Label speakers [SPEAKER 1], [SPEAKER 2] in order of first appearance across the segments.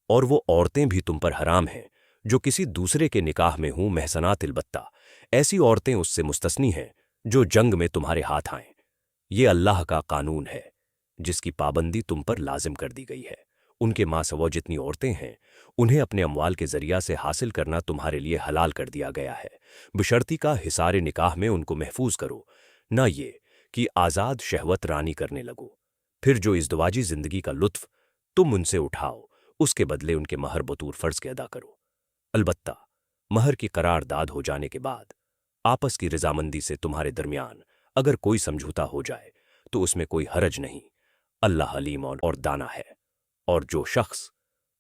[SPEAKER 1] اور وہ عورتیں بھی تم پر حرام ہیں جو کسی دوسرے کے نکاح میں ہوں، محسنات البتہ ایسی عورتیں اس سے مستثنی ہیں جو جنگ میں تمہارے ہاتھ آئیں۔ یہ اللہ کا قانون ہے جس کی پابندی تم پر لازم کر دی گئی ہے۔ ان کے ماسوا جتنی عورتیں ہیں انہیں اپنے اموال کے ذریعہ سے حاصل کرنا تمہارے لیے حلال کر دیا گیا ہے، بشرطی کا حصار نکاح میں ان کو محفوظ کرو، نہ یہ کہ آزاد شہوت رانی کرنے لگو۔ پھر جو ازدواجی زندگی کا لطف تم ان سے اٹھاؤ اس کے بدلے ان کے مہر بطور فرض کے ادا کرو۔ البتہ مہر کی قرار داد ہو جانے کے بعد آپس کی رضامندی سے تمہارے درمیان اگر کوئی سمجھوتا ہو جائے تو اس میں کوئی حرج نہیں، اللہ علیم اور دانا ہے۔ اور جو شخص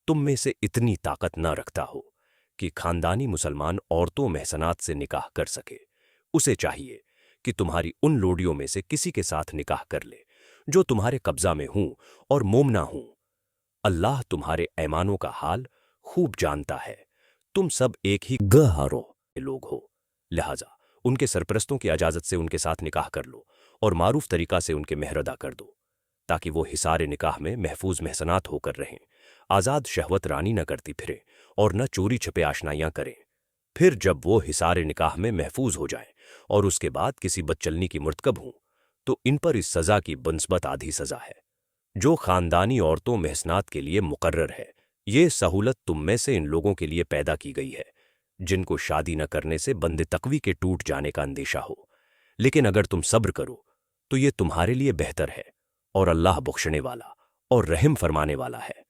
[SPEAKER 1] تم میں سے اتنی طاقت نہ رکھتا ہو کہ خاندانی مسلمان عورتوں محسنات سے نکاح کر سکے، اسے چاہیے کہ تمہاری ان لوڈیوں میں سے کسی کے ساتھ نکاح کر لے جو تمہارے قبضہ میں ہوں اور مومنہ ہوں۔ اللہ تمہارے ایمانوں کا حال خوب جانتا ہے، تم سب ایک ہی گہروں کے لوگ ہو، لہذا ان کے سرپرستوں کی اجازت سے ان کے ساتھ نکاح کر لو اور معروف طریقہ سے ان کے مہر ادا کر دو تاکہ وہ حصار نکاح میں محفوظ محسنات ہو کر رہیں، آزاد شہوت رانی نہ کرتی پھریں اور نہ چوری چھپے آشنائیاں کریں۔ پھر جب وہ حصار نکاح میں محفوظ ہو جائیں اور اس کے بعد کسی بدچلنی کی مرتکب ہوں تو ان پر اس سزا کی بنسبت آدھی سزا ہے جو خاندانی عورتوں محسنات کے لیے مقرر ہے۔ یہ سہولت تم میں سے ان لوگوں کے لیے پیدا کی گئی ہے جن کو شادی نہ کرنے سے بند تقوی کے ٹوٹ جانے کا اندیشہ ہو، لیکن اگر تم صبر کرو تو یہ تمہارے لیے بہتر ہے، اور اللہ بخشنے والا اور رحم فرمانے والا ہے۔